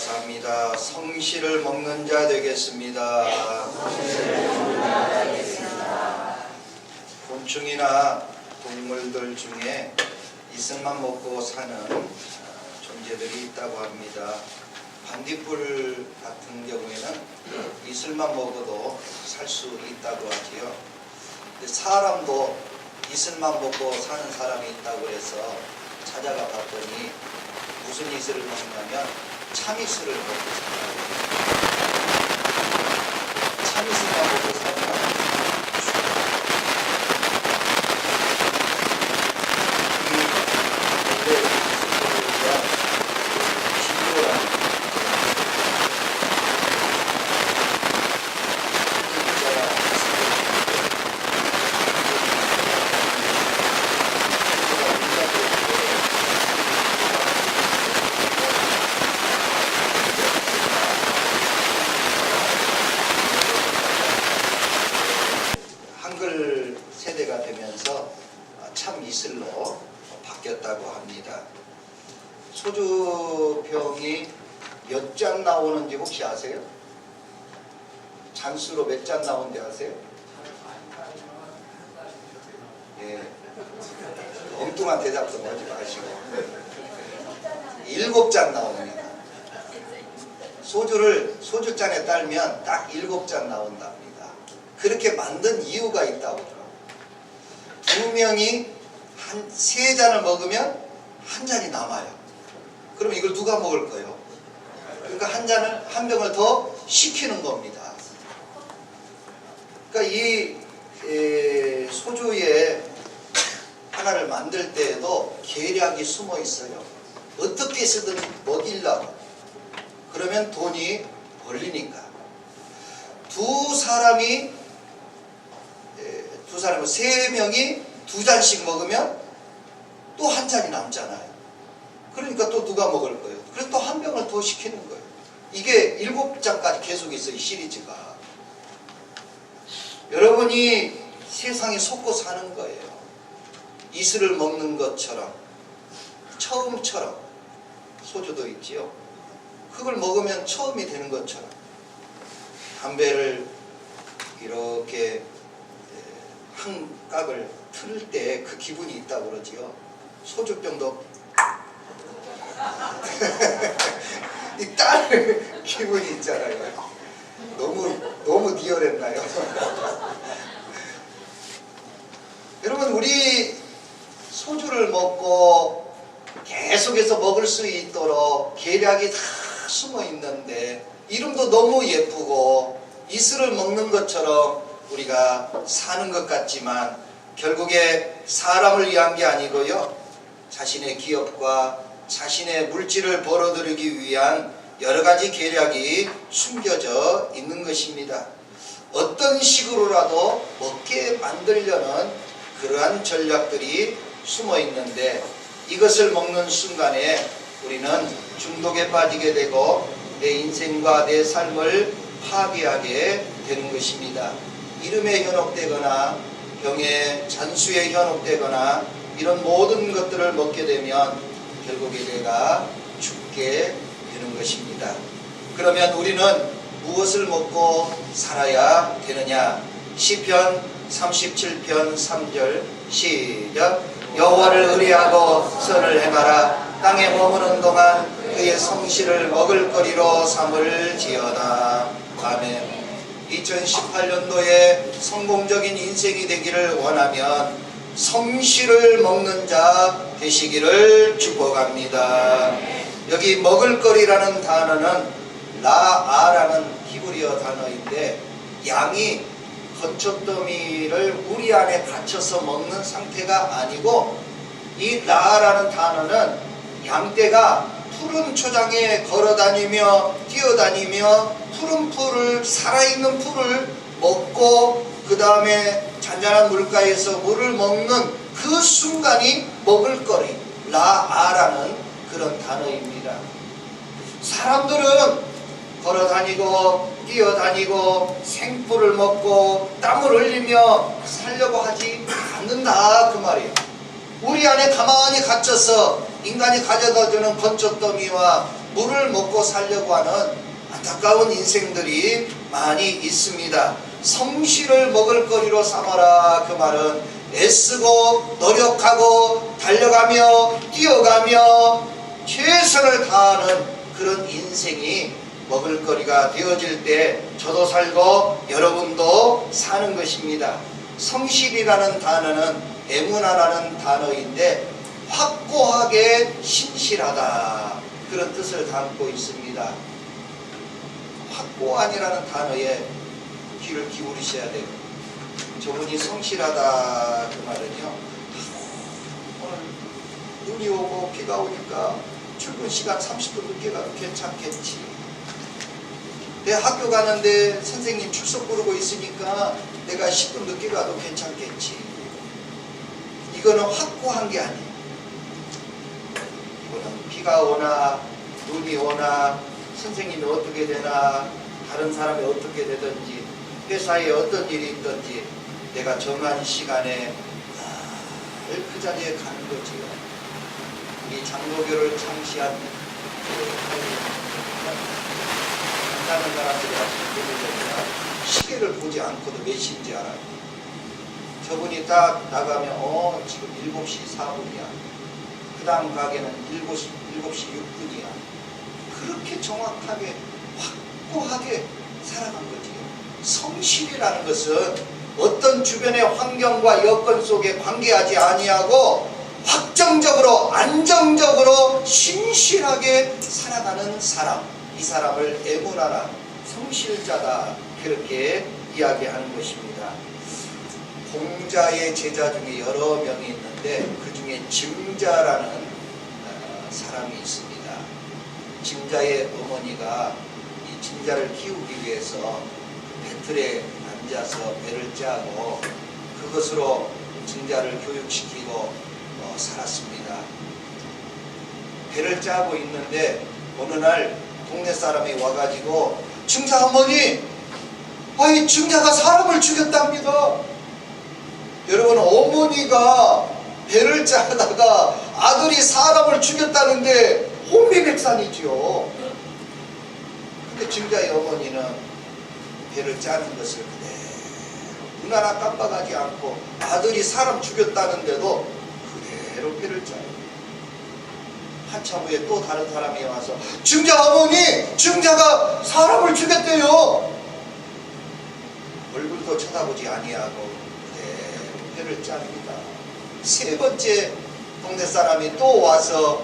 감사합니다. 성실을 먹는 자 되겠습니다. 곤충이나 동물들 중에 이슬만 먹고 사는 존재들이 있다고 합니다. 반딧불 같은 경우에는 이슬만 먹어도 살 수 있다고 하지요. 근데 사람도 이슬만 먹고 사는 사람이 있다고 해서 찾아가 봤더니 무슨 이슬을 먹냐면 참이슬을 먹고 살아요. 참이슬만 먹고 살면 한글 세대가 되면서 참 이슬로 바뀌었다고 합니다. 소주병이 몇 잔 나오는지 혹시 아세요? 잔수로 몇 잔 나오는지 아세요? 예. 엉뚱한 대답 좀 하지 마시고 7잔 나옵니다. 소주를 소주잔에 따르면 딱 7잔 나온답니다. 그렇게 만든 이유가 있다고 하더라고요. 2명이 3잔을 먹으면 1잔이 남아요. 그럼 이걸 누가 먹을 거예요? 그러니까 한 병을 더 시키는 겁니다. 그러니까 이 소주에 하나를 만들 때에도 계략이 숨어 있어요. 어떻게 해서든지 먹이려고. 그러면 돈이 벌리니까. 두 사람이 3명이 2잔씩 먹으면 또 1잔이 남잖아요. 그러니까 또 누가 먹을 거예요? 그래서 또 한 병을 더 시키는 거예요. 이게 7잔까지 계속 있어요, 이 시리즈가. 여러분이 세상에 속고 사는 거예요. 이슬을 먹는 것처럼, 처음처럼. 소주도 있지요. 그걸 먹으면 처음이 되는 것처럼. 담배를 이렇게 한 깍을 틀 때 그 기분이 있다고 그러지요. 소주병도 이 딸 기분이 있잖아요. 너무 리얼했나요? 여러분, 우리 소주를 먹고 계속해서 먹을 수 있도록 계략이 다 숨어 있는데 이름도 너무 예쁘고 이슬을 먹는 것처럼 우리가 사는 것 같지만 결국에 사람을 위한 게 아니고요, 자신의 기업과 자신의 물질을 벌어들이기 위한 여러 가지 계략이 숨겨져 있는 것입니다. 어떤 식으로라도 먹게 만들려는 그러한 전략들이 숨어 있는데 이것을 먹는 순간에 우리는 중독에 빠지게 되고 내 인생과 내 삶을 파괴하게 되는 것입니다. 이름에 현혹되거나 병에 잔수에 현혹되거나 이런 모든 것들을 먹게 되면 결국에 내가 죽게 되는 것입니다. 그러면 우리는 무엇을 먹고 살아야 되느냐? 시편 37편 3절 시작. 여호와를 의뢰하고 선을 행하라. 땅에 머무는 동안 그의 성실을 먹을거리로 삼을지어다. 아멘. 2018년도에 성공적인 인생이 되기를 원하면 성실을 먹는 자 되시기를 축복합니다. 여기 먹을거리라는 단어는 라아라는 히브리어 단어인데 양이 거처더미를 우리 안에 갇혀서 먹는 상태가 아니고 이 라아라는 단어는 양떼가 푸른 초장에 걸어다니며 뛰어다니며 푸른 풀을, 살아있는 풀을 먹고 그 다음에 잔잔한 물가에서 물을 먹는 그 순간이 먹을거리, 라아라는 그런 단어입니다. 사람들은 걸어다니고 뛰어다니고 생풀을 먹고 땀을 흘리며 살려고 하지 않는다 그 말이에요. 우리 안에 가만히 갇혀서 인간이 가져다주는 건초더미와 물을 먹고 살려고 하는 안타까운 인생들이 많이 있습니다. 성실을 먹을거리로 삼아라. 그 말은 애쓰고 노력하고 달려가며 뛰어가며 최선을 다하는 그런 인생이 먹을거리가 되어질 때 저도 살고 여러분도 사는 것입니다. 성실이라는 단어는 에무나라는 단어인데 확고하게 신실하다 그런 뜻을 담고 있습니다. 확고한이라는 단어에 귀를 기울이셔야 돼요. 저분이 성실하다 그 말은요, 오늘 눈이 오고 비가 오니까 출근 시간 30분 늦게 가도 괜찮겠지. 내 학교 가는데 선생님 출석 부르고 있으니까 내가 10분 늦게 가도 괜찮겠지. 이거는 확고한 게 아니에요. 이거는 비가 오나 눈이 오나 선생님이 어떻게 되나 다른 사람이 어떻게 되든지 회사에 어떤 일이 있든지 내가 정한 시간에 그 자리에 가는 거지요. 우리 장로교를 창시한 만나는 사람들이 아주 시계를 보지 않고도 몇 시인지 알아요. 저분이 딱 나가면 지금 7시 4분이야. 그 다음 가게는 7시 6분이야. 그렇게 정확하게 확고하게 살아간 거지요. 성실이라는 것은 어떤 주변의 환경과 여건 속에 관계하지 아니하고 확정적으로 안정적으로 신실하게 살아가는 사람, 이 사람을 에무나라 성실자다 그렇게 이야기하는 것입니다. 공자의 제자 중에 여러 명이 있는데 그 중에 증자라는 사람이 있습니다. 증자의 어머니가 이 증자를 키우기 위해서 배틀에 앉아서 배를 짜고 그것으로 증자를 교육시키고 살았습니다. 배를 짜고 있는데 어느 날 동네 사람이 와가지고 증자 어머니, 아이 증자가 사람을 죽였답니다. 여러분, 어머니가 배를 짜다가 아들이 사람을 죽였다는데 혼비백산이지요. 근데 증자의 어머니는 배를 짜는 것을 그대로 눈 하나 깜빡하지 않고 아들이 사람 죽였다는데도 그대로 배를 짜요. 한참 후에 또 다른 사람이 와서 증자 어머니, 증자가 사람을 죽였대요. 얼굴도 쳐다보지 아니하고 그대로 배를 짭니다. 세 번째 동네 사람이 또 와서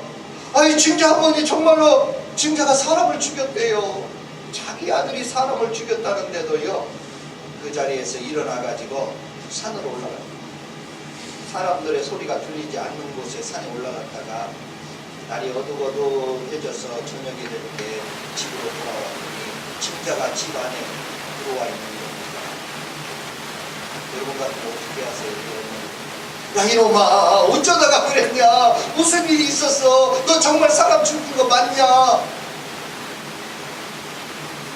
아이 증자 어머니 정말로 증자가 사람을 죽였대요. 자기 아들이 사람을 죽였다는데도요 그 자리에서 일어나가지고 산으로 올라가요. 사람들의 소리가 들리지 않는 곳에 산에 올라갔다가 날이 어둑어둑해져서 저녁이 될 때 집으로 돌아왔더니 증자가 집 안에 들어와 있는 겁니다. 여러분 같으면 어떻게 하세요? 야 이놈아, 어쩌다가 그랬냐? 무슨 일이 있었어? 너 정말 사람 죽인 거 맞냐?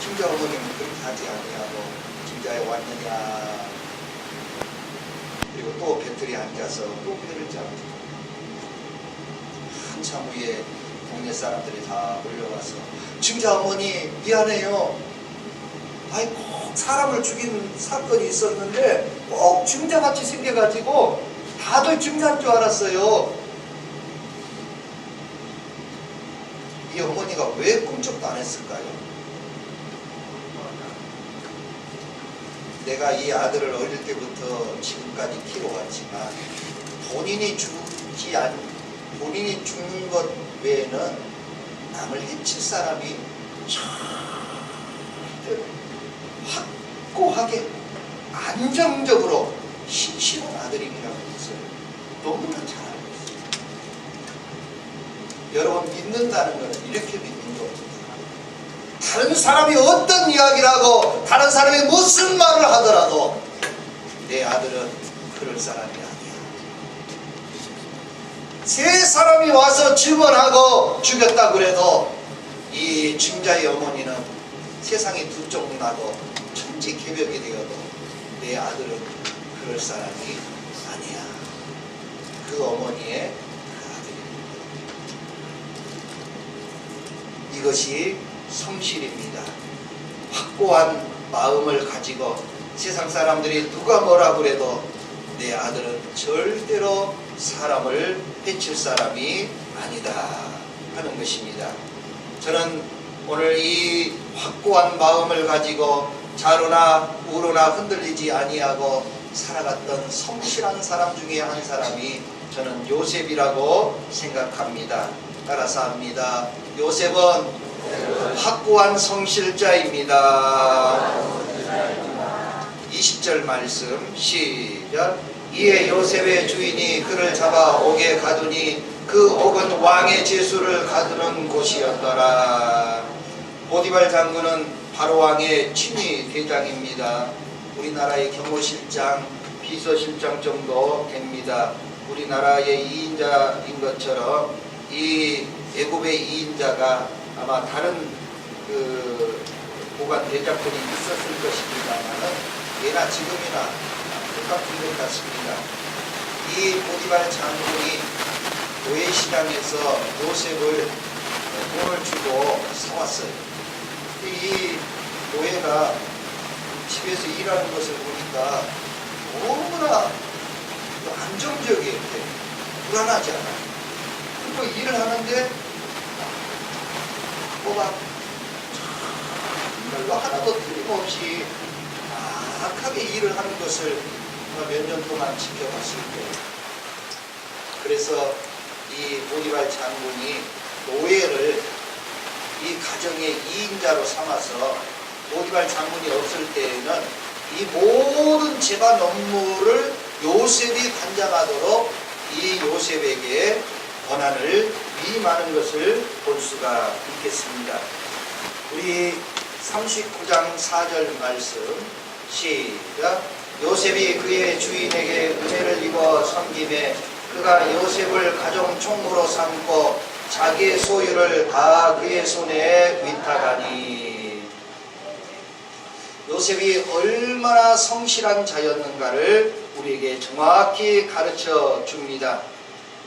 증자 어머님은 그렇게 하지 아니하고 증자에 왔느냐? 그리고 또 배틀에 앉아서 또 배를 짜고 한참 후에 동네 사람들이 다 몰려와서 증자 어머니 미안해요. 아이 꼭 사람을 죽인 사건이 있었는데 꼭 증자같이 생겨가지고 다들 증자인 줄 알았어요. 이 어머니가 왜 꿈쩍도 안 했을까요? 내가 이 아들을 어릴 때부터 지금까지 키워왔지만 본인이 죽는 것 외에는 남을 해칠 사람이 절대 확고하게 안정적으로 신실한 아들이라는 것을 너무나 잘 알고 있습니다. 여러분, 믿는다는 것은 이렇게 믿는 겁니다. 다른 사람이 어떤 이야기를 하고 다른 사람이 무슨 말을 하더라도 내 아들은 그럴 사람이 아니야. 세 사람이 와서 증언하고 죽였다 그래도 이 증자의 어머니는 세상이 두 쪽 나고 천지개벽이 되어도 내 아들은 그럴 사람이 아니야. 그 어머니의 그 아들입니다. 이것이 성실입니다. 확고한 마음을 가지고 세상 사람들이 누가 뭐라 그래도 내 아들은 절대로 사람을 해칠 사람이 아니다 하는 것입니다. 저는 오늘 이 확고한 마음을 가지고 좌로나 우로나 흔들리지 아니하고 살아갔던 성실한 사람 중에 한 사람이 저는 요셉이라고 생각합니다. 따라서 합니다. 요셉은 확고한 성실자입니다. 20절 말씀 시작. 이에 요셉의 주인이 그를 잡아 옥에 가두니 그 옥은 왕의 제수를 가두는 곳이었더라. 보디발 장군은 바로 왕의 친위 대장입니다. 우리나라의 경호실장, 비서실장 정도 됩니다. 우리나라의 2인자인 것처럼 이 애굽의 2인자가 아마 다른 보관 대작들이 있었을 것입니다만은 예나 지금이나 똑같은 것 같습니다. 이 보디발 장군이 노예시장에서 요셉을 돈을 주고 사왔어요. 이 노예가 집에서 일하는 것을 보니까 너무나 안정적이에요. 불안하지 않아요. 그리고 일을 하는데 뭐가 별로 하나도 틀림없이 악하게 일을 하는 것을 몇 년 동안 지켜봤을 때, 그래서 이 보디발 장군이 노예를 이 가정의 2인자로 삼아서 보디발 장군이 없을 때에는 이 모든 재반 업무를 요셉이 관장하도록 이 요셉에게 권한을 위임하는 것을 볼 수가 있겠습니다. 우리 39장 4절 말씀 시작. 요셉이 그의 주인에게 은혜를 입어 섬김에 그가 요셉을 가정 총무로 삼고 자기의 소유를 다 그의 손에 위탁하니. 요셉이 얼마나 성실한 자였는가를 우리에게 정확히 가르쳐 줍니다.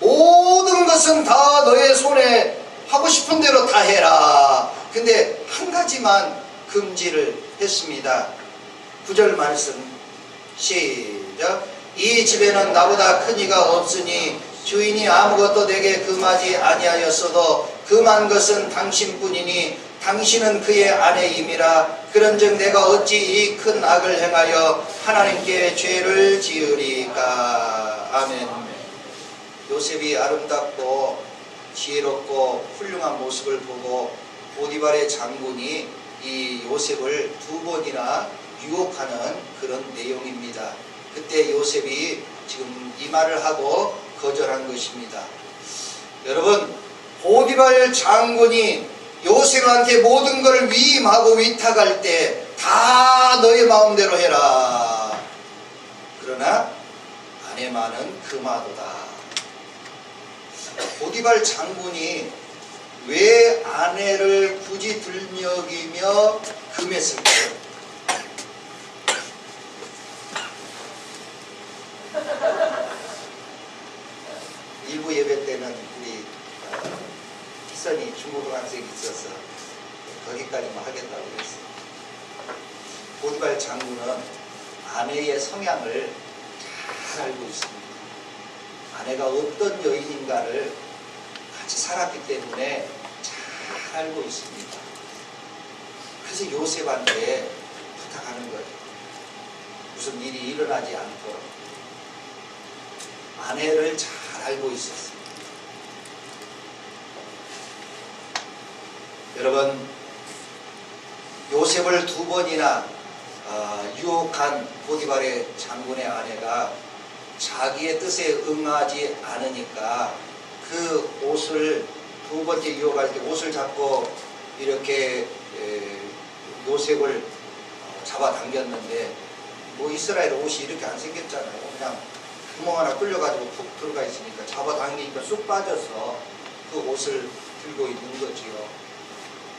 모든 것은 다 너의 손에 하고 싶은 대로 다 해라. 근데 한 가지만 금지를 했습니다. 9절 말씀 시작. 이 집에는 나보다 큰 이가 없으니 주인이 아무것도 내게 금하지 아니하였어도 금한 것은 당신뿐이니 당신은 그의 아내임이라. 그런즉 내가 어찌 이 큰 악을 행하여 하나님께 죄를 지으리까. 아멘. 요셉이 아름답고 지혜롭고 훌륭한 모습을 보고 보디발의 장군이 이 요셉을 2번이나 유혹하는 그런 내용입니다. 그때 요셉이 지금 이 말을 하고 거절한 것입니다. 여러분, 보디발 장군이 요셉한테 모든 것을 위임하고 위탁할 때 다 너의 마음대로 해라. 그러나 아내만은 금하도다. 보디발 장군이 왜 아내를 굳이 들먹이며 금했을까요? 일부 예배 때는 우리 희선이 중고등학생이 있어서 거기까지만 하겠다고 그랬어요. 보디발 장군은 아내의 성향을 잘 알고 있습니다. 아내가 어떤 여인인가를 같이 살았기 때문에 잘 알고 있습니다. 그래서 요셉한테 부탁하는 거예요. 무슨 일이 일어나지 않도록. 아내를 잘 알고 있었습니다. 여러분, 요셉을 2번이나 유혹한 보디발의 장군의 아내가 자기의 뜻에 응하지 않으니까 그 옷을 2번째 유혹할 때 옷을 잡고 이렇게 요셉을 잡아당겼는데 뭐 이스라엘 옷이 이렇게 안 생겼잖아요. 그냥 구멍 하나 뚫려가지고 푹 들어가 있으니까 잡아당기니까 쑥 빠져서 그 옷을 들고 있는 거지요.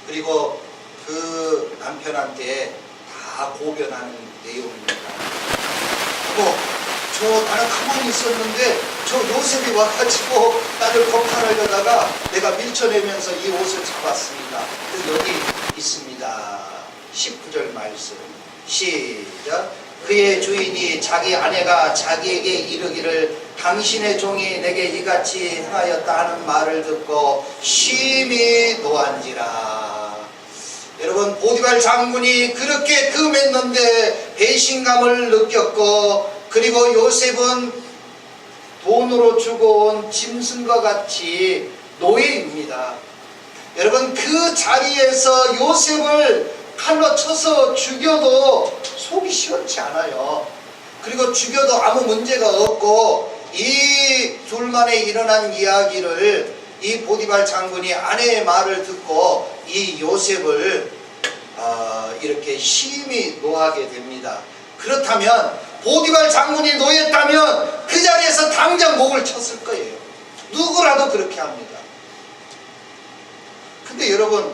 그리고 그 남편한테 다 고변하는 내용입니다. 나는 가만히 있었는데 저 요셉이 와가지고 나를 겁탈하려다가 내가 밀쳐내면서 이 옷을 잡았습니다. 그래서 여기 있습니다. 19절 말씀 시작. 그의 주인이 자기 아내가 자기에게 이르기를 당신의 종이 내게 이같이 행하였다 하는 말을 듣고 심히 노한지라. 여러분, 보디발 장군이 그렇게 금했는데 배신감을 느꼈고, 그리고 요셉은 돈으로 주고 온 짐승과 같이 노예입니다. 여러분, 그 자리에서 요셉을 칼로 쳐서 죽여도 속이 시원치 않아요. 그리고 죽여도 아무 문제가 없고, 이 둘만에 일어난 이야기를 이 보디발 장군이 아내의 말을 듣고 이 요셉을 이렇게 심히 노하게 됩니다. 그렇다면 보디발 장군이 노했다면 그 자리에서 당장 목을 쳤을 거예요. 누구라도 그렇게 합니다. 근데 여러분,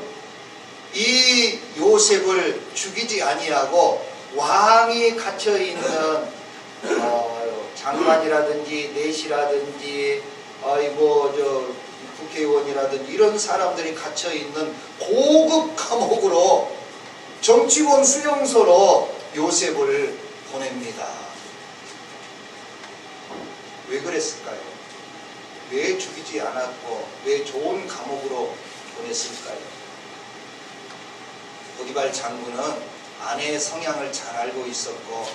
이 요셉을 죽이지 아니하고 왕이 갇혀있는 장관이라든지 내시라든지 국회의원이라든지 이런 사람들이 갇혀있는 고급 감옥으로 정치권 수용소로 요셉을 보냅니다. 왜 그랬을까요? 왜 죽이지 않았고 왜 좋은 감옥으로 보냈을까요? 보디발 장군은 아내의 성향을 잘 알고 있었고,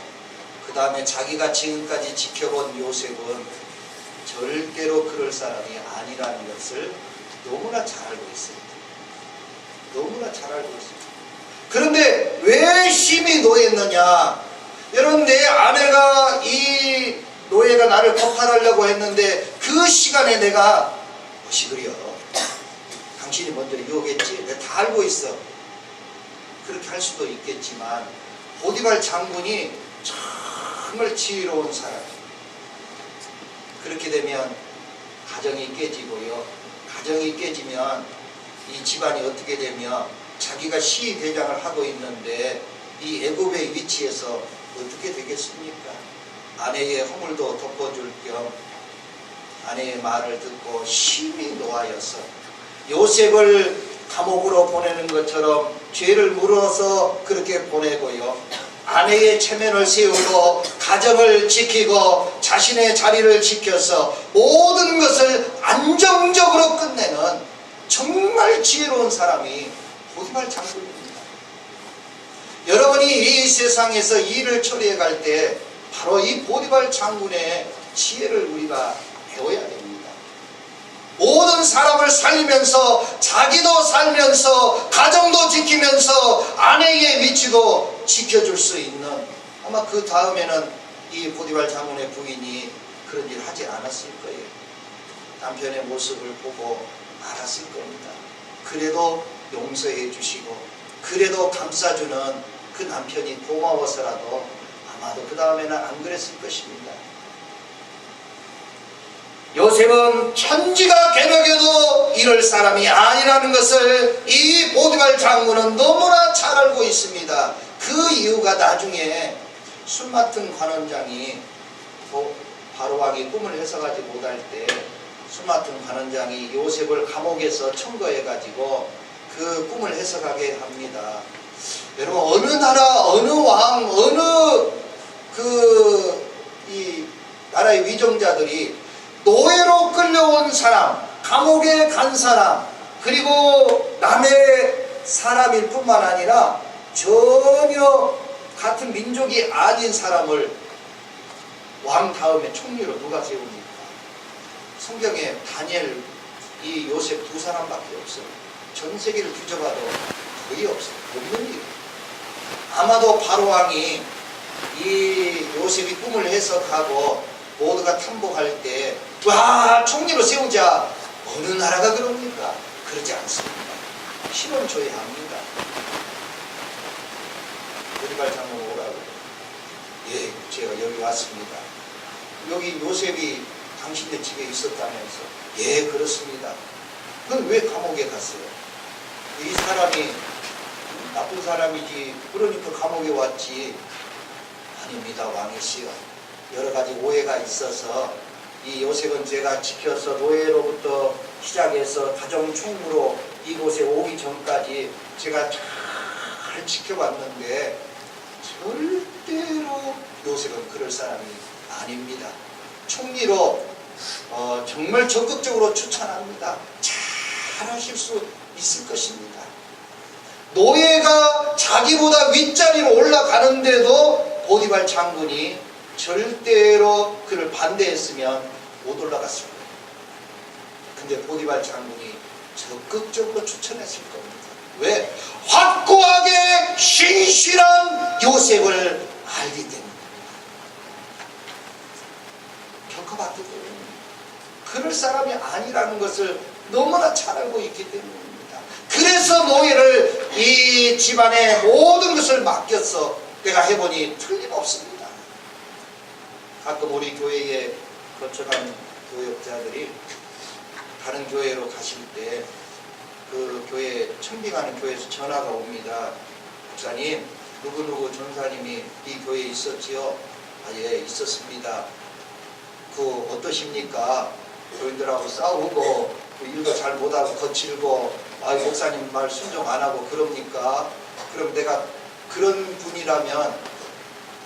그 다음에 자기가 지금까지 지켜본 요셉은 절대로 그럴 사람이 아니라는 것을 너무나 잘 알고 있습니다. 너무나 잘 알고 있습니다. 그런데 왜 심히 노했느냐? 여러분, 내 아내가 이 노예가 나를 겁탈하려고 했는데 그 시간에 내가 무엇이 그려? 당신이 먼저 유혹했지. 내가 다 알고 있어. 그렇게 할 수도 있겠지만 보디발 장군이 정말 지혜로운 사람이에요. 그렇게 되면 가정이 깨지고요. 가정이 깨지면 이 집안이 어떻게 되며 자기가 시위대장을 하고 있는데 이 애굽의 위치에서 어떻게 되겠습니까? 아내의 허물도 덮어줄 겸 아내의 말을 듣고 심히 노하여서 요셉을 감옥으로 보내는 것처럼 죄를 물어서 그렇게 보내고요. 아내의 체면을 세우고 가정을 지키고 자신의 자리를 지켜서 모든 것을 안정적으로 끝내는 정말 지혜로운 사람이 보디발 장군입니다. 여러분이 이 세상에서 일을 처리해 갈 때 바로 이 보디발 장군의 지혜를 우리가 배워야 됩니다. 모든 사람을 살리면서 자기도 살면서 가정도 지키면서 아내의 위치도 지켜줄 수 있는, 아마 그 다음에는 이 보디발 장군의 부인이 그런 일을 하지 않았을 거예요. 남편의 모습을 보고 알았을 겁니다. 그래도 용서해 주시고 그래도 감싸주는 그 남편이 고마워서라도 아마도 그 다음에는 안 그랬을 것입니다. 요셉은 천지가 개벽해도 이럴 사람이 아니라는 것을 이 보디발 장군은 너무나 잘 알고 있습니다. 그 이유가 나중에 술 맡은 관원장이 바로왕이 꿈을 해석하지 못할 때 술 맡은 관원장이 요셉을 감옥에서 청거해가지고 그 꿈을 해석하게 합니다. 여러분, 어느 나라, 어느 왕, 어느 이 나라의 위정자들이 노예로 끌려온 사람, 감옥에 간 사람, 그리고 남의 사람일 뿐만 아니라 전혀 같은 민족이 아닌 사람을 왕 다음에 총리로 누가 세웁니까? 성경에 다니엘, 이 요셉 두 사람밖에 없어요. 전 세계를 뒤져봐도 거의 없어요. 없는 일. 아마도 바로왕이 이 요셉이 꿈을 해석하고 모두가 탐복할 때 와, 총리로 세우자. 어느 나라가 그럽니까? 그러지 않습니다. 신원조회합니다. 보디발 장군 오라고. 예, 제가 여기 왔습니다. 여기 요셉이 당신네 집에 있었다면서. 예, 그렇습니다. 그건 왜 감옥에 갔어요? 이 사람이 나쁜 사람이지, 그러니까 감옥에 왔지. 아닙니다, 왕이시여. 여러 가지 오해가 있어서 이 요셉은 제가 지켜서 노예로부터 시작해서 가정 총무로 이곳에 오기 전까지 제가 잘 지켜봤는데 절대로 요셉은 그럴 사람이 아닙니다. 총리로 정말 적극적으로 추천합니다. 잘 하실 수 있을 것입니다. 노예가 자기보다 윗자리로 올라가는데도 보디발 장군이 절대로 그를 반대했으면 못 올라갔을 거예요. 근데 보디발 장군이 적극적으로 추천했을 겁니다. 왜? 확고하게 신실한 요셉을 알기 때문입니다. 겪어봤기 때문입니다. 그럴 사람이 아니라는 것을 너무나 잘 알고 있기 때문입니다. 그래서 노예를 이 집안의 모든 것을 맡겨서 내가 해보니 틀림없습니다. 가끔 우리 교회에 거쳐간 교역자들이 다른 교회로 가실 때 그 교회 청빙하는 교회에서 전화가 옵니다. 목사님, 누구누구 전사님이 이 교회에 있었지요? 아, 예, 있었습니다. 그 어떠십니까? 교인들하고 싸우고 일도 잘 못하고 거칠고 목사님 말 순종 안 하고 그럽니까? 그럼 내가 그런 분이라면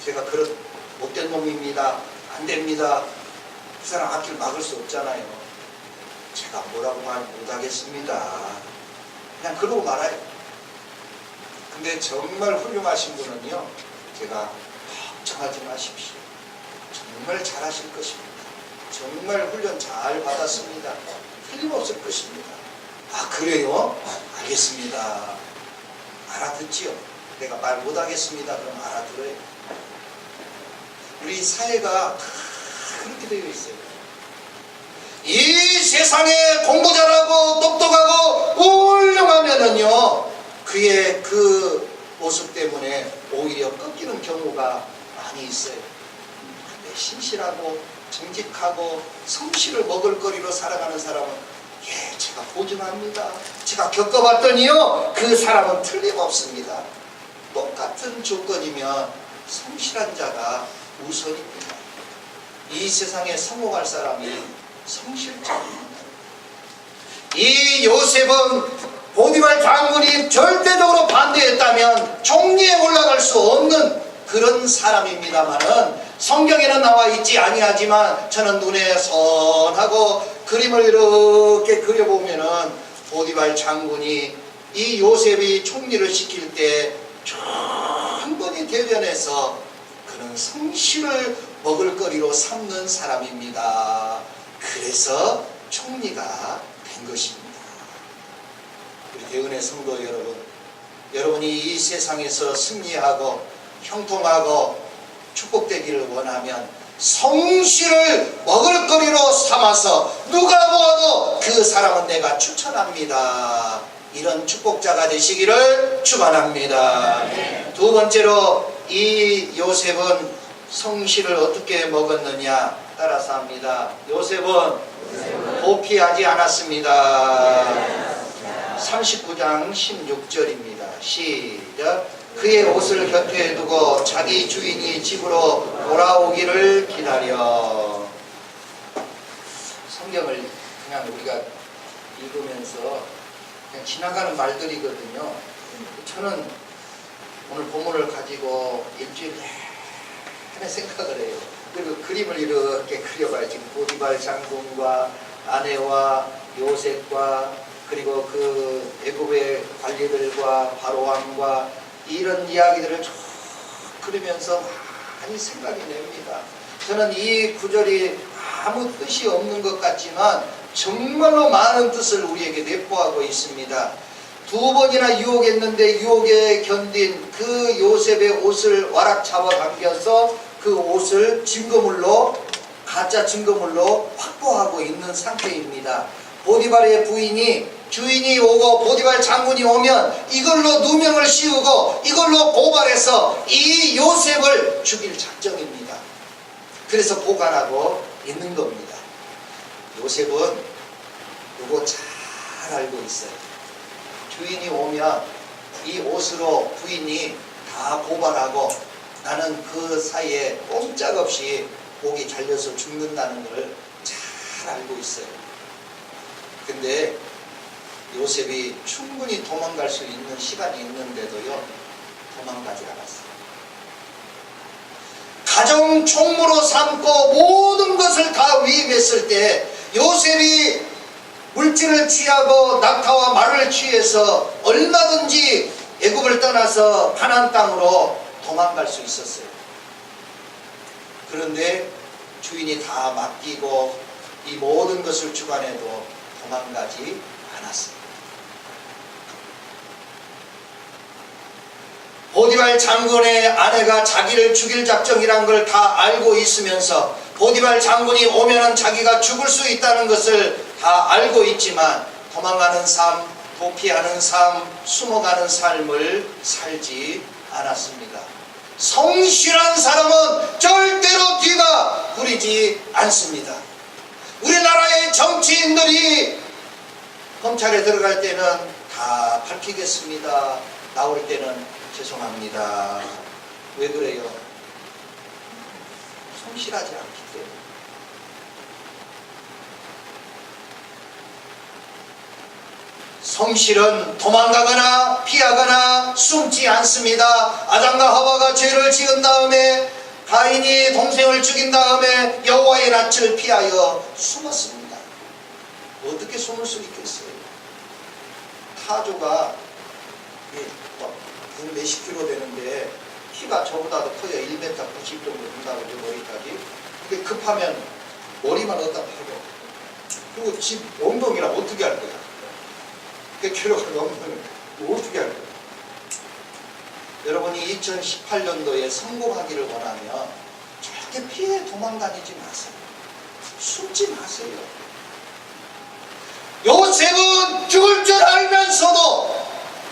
제가 그런 못된 놈입니다. 안 됩니다. 그 사람 앞길 막을 수 없잖아요. 제가 뭐라고 말 못하겠습니다. 그냥 그러고 말아요. 근데 정말 훌륭하신 분은요, 제가 걱정하지 마십시오. 정말 잘하실 것입니다. 정말 훈련 잘 받았습니다. 틀림없을 것입니다. 아, 그래요? 알겠습니다. 알아듣지요? 내가 말 못하겠습니다. 그럼 알아들어요. 우리 사회가 그렇게 되어 있어요. 이 세상에 공부 잘하고 똑똑하고 훌륭하면은요, 그의 그 모습 때문에 오히려 꺾이는 경우가 많이 있어요. 근데 신실하고 정직하고 성실을 먹을거리로 살아가는 사람은 예, 제가 보증합니다. 제가 겪어봤더니요, 그 사람은 틀림없습니다. 똑같은 조건이면 성실한 자가 우선입니다. 이 세상에 성공할 사람이 성실자입니다. 이 요셉은 보디발 장군이 절대적으로 반대했다면 총리에 올라갈 수 없는 그런 사람입니다만은 성경에는 나와 있지 아니하지만 저는 눈에 선하고 그림을 이렇게 그려보면은 보디발 장군이 이 요셉이 총리를 시킬 때 충분히 대변해서 그는 성실을 먹을거리로 삼는 사람입니다. 그래서 총리가 된 것입니다. 우리 대은의 성도 여러분, 여러분이 이 세상에서 승리하고 형통하고 축복되기를 원하면 성실을 먹을거리로 삼아서 누가 보아도 그 사람은 내가 추천합니다. 이런 축복자가 되시기를 축원합니다. 두 번째로 이 요셉은 성실을 어떻게 먹었느냐 따라서 합니다. 요셉은 도피하지 않았습니다. 39장 16절입니다. 시작. 그의 옷을 곁에 두고 자기 주인이 집으로 돌아오기를 기다려. 성경을 그냥 우리가 읽으면서 그냥 지나가는 말들이거든요. 저는 오늘 본문을 가지고 일주일 내내 생각을 해요. 그리고 그림을 이렇게 그려봐요. 지금 보디발 장군과 아내와 요셉과 그리고 그 애굽의 관리들과 바로 왕과 이런 이야기들을 쭉 그리면서 많이 생각이 납니다. 저는 이 구절이 아무 뜻이 없는 것 같지만 정말로 많은 뜻을 우리에게 내포하고 있습니다. 두 번이나 유혹했는데 유혹에 견딘 그 요셉의 옷을 와락 잡아당겨서 그 옷을 증거물로, 가짜 증거물로 확보하고 있는 상태입니다. 보디발의 부인이 주인이 오고 보디발 장군이 오면 이걸로 누명을 씌우고 이걸로 고발해서 이 요셉을 죽일 작정입니다. 그래서 보관하고 있는 겁니다. 요셉은 이거 잘 알고 있어요. 주인이 오면 이 옷으로 부인이 다 고발하고 나는 그 사이에 꼼짝없이 목이 잘려서 죽는다는 걸 잘 알고 있어요. 근데 요셉이 충분히 도망갈 수 있는 시간이 있는데도요, 도망가지 않았어요. 가정 총무로 삼고 모든 것을 다 위임했을 때 요셉이 물질을 취하고 낙타와 말을 취해서 얼마든지 애굽을 떠나서 가나안 땅으로 도망갈 수 있었어요. 그런데 주인이 다 맡기고 이 모든 것을 주관해도 도망가지 않았어요. 보디발 장군의 아내가 자기를 죽일 작정이란 걸 다 알고 있으면서 보디발 장군이 오면은 자기가 죽을 수 있다는 것을 다 알고 있지만 도망가는 삶, 도피하는 삶, 숨어가는 삶을 살지 않았습니다. 성실한 사람은 절대로 뒤가 구리지 않습니다. 우리나라의 정치인들이 검찰에 들어갈 때는 다 밝히겠습니다. 나올 때는 죄송합니다. 왜 그래요? 성실하지 않기 때문에. 성실은 도망가거나 피하거나 숨지 않습니다. 아담과 하와가 죄를 지은 다음에 가인이 동생을 죽인 다음에 여호와의 낯을 피하여 숨었습니다. 어떻게 숨을 수 있겠어요? 타조가 몇십 킬로 되는데 키가 저보다도 커요. 1m 90 정도 된다고 저 머리까지. 근데 급하면 머리만 어디다 패고, 그리고 집 엉덩이라 어떻게 할 거야? 그 킬로가 넘으면 어떻게 할 거야? 여러분이 2018년도에 성공하기를 원하면 절대 피해 도망다니지 마세요. 숨지 마세요. 요셉은 죽을 줄 알면서도,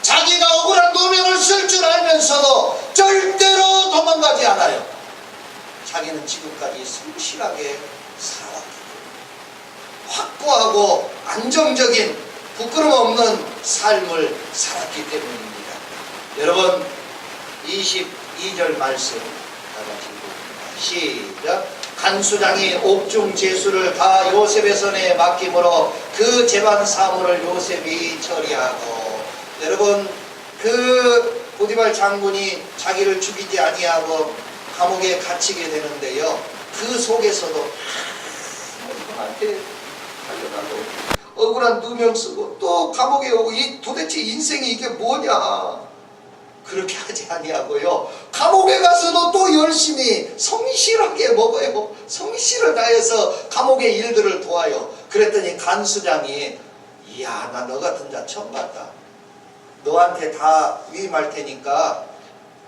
자기가 억울한 누명을 쓸 줄 알면서도 절대로 도망가지 않아요. 자기는 지금까지 성실하게 살아왔기 때문에, 확고하고 안정적인 부끄럼 없는 삶을 살았기 때문입니다. 여러분, 22절 말씀 시작. 간수장이 옥중 제수를 다 요셉의 손에 맡김으로 그 재반 사물을 요셉이 처리하고. 여러분, 그 보디발 장군이 자기를 죽이지 아니하고 감옥에 갇히게 되는데요, 그 속에서도 이분한테 달려가고 억울한 누명 쓰고 또 감옥에 오고, 이 도대체 인생이 이게 뭐냐, 그렇게 하지 아니하고요, 감옥에 가서도 또 열심히 성실하게 먹어요. 성실을 다해서 감옥의 일들을 도와요. 그랬더니 간수장이, 이야, 나 너 같은 자 처음 봤다. 너한테 다 위임할 테니까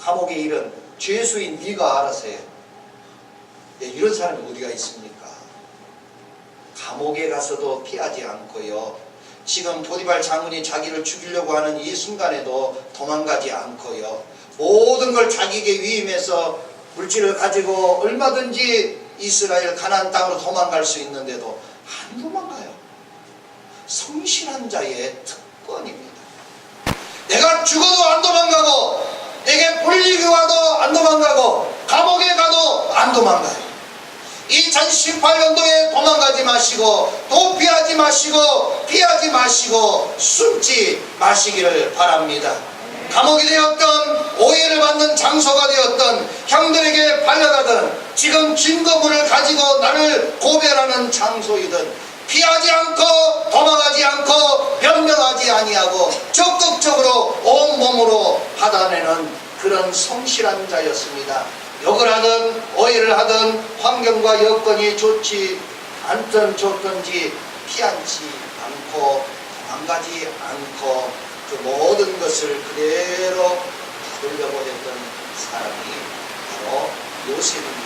감옥의 일은 죄수인 네가 알아서 해. 이런 사람이 어디가 있습니까? 감옥에 가서도 피하지 않고요, 지금 보디발 장군이 자기를 죽이려고 하는 이 순간에도 도망가지 않고요, 모든 걸 자기에게 위임해서 물질을 가지고 얼마든지 이스라엘 가나안 땅으로 도망갈 수 있는데도 안 도망가요. 성실한 자의 특권입니다. 내가 죽어도 안 도망가고, 내게 불리기 와도 안 도망가고, 감옥에 가도 안 도망가요. 2018년도에 도망가지 마시고, 도피하지 마시고, 피하지 마시고, 숨지 마시기를 바랍니다. 감옥이 되었던, 오해를 받는 장소가 되었던, 형들에게 팔려가든, 지금 증거물을 가지고 나를 고별하는 장소이든, 피하지 않고 도망하지 않고 변명하지 아니하고 적극적으로 온몸으로 받아내는 그런 성실한 자였습니다. 욕을 하든 오해를 하든 환경과 여건이 좋지 않든 좋든지 피하지 않고 도망가지 않고 그 모든 것을 그대로 받으려고 했던 사람이 바로 요셉입니다.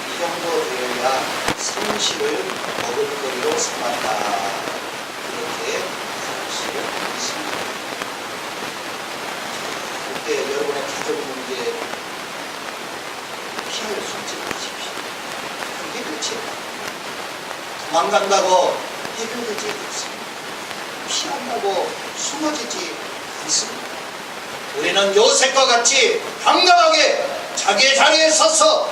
이 정도 되어야 성실을 먹을거리로 삼았다, 이렇게 할 수 있습니다. 그때 여러분의 가족 문제 피할 숨지 마십시오. 그게 끝이에요. 도망간다고 해결되지 않습니다. 피한다고 숨어지지 않습니다. 우리는 요셉과 같이 당당하게 자기의 자리에 서서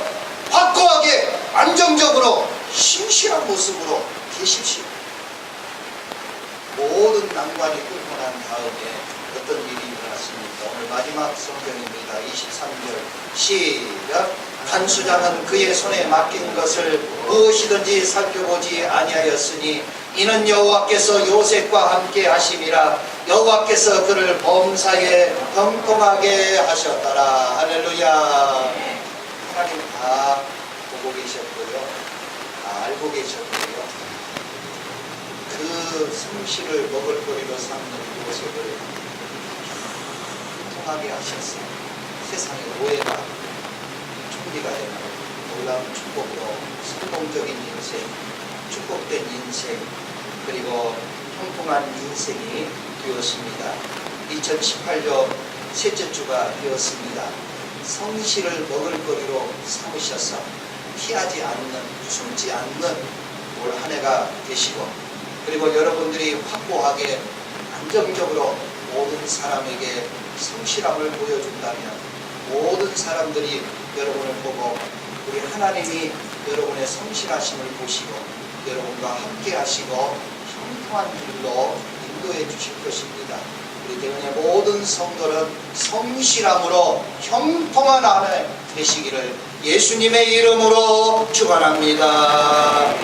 확고하게 안정적으로 신실한 모습으로 계십시오. 모든 난관이 끊고 난 다음에 어떤 일이 일어났습니까? 오늘 마지막 성경입니다. 23절 시작. 한 수장은 그의 손에 맡긴 것을 무엇이든지 살펴보지 아니하였으니 이는 여호와께서 요셉과 함께 하심이라. 여호와께서 그를 범사에 형통하게 하셨더라. 할렐루야. 하나님 다 보고 계셨고요, 다 알고 계셨고요, 그 성실을 먹을거리로 삼는 요셉을 통하게 하셨어요. 세상의 오해가 총리가 되는 놀라운 축복으로 성공적인 인생, 축복된 인생, 그리고 형통한 인생이 되었습니다. 2018년 셋째 주가 되었습니다. 성실을 먹을거리로 삼으셔서 피하지 않는, 숨지 않는 올 한 해가 되시고, 그리고 여러분들이 확고하게 안정적으로 모든 사람에게 성실함을 보여준다면 모든 사람들이 여러분을 보고 우리 하나님이 여러분의 성실하심을 보시고 여러분과 함께 하시고 형통한 길로 인도해 주실 것입니다. 우리 대원의 모든 성도는 성실함으로 형통한 한 해 되시기를 예수님의 이름으로 축원합니다.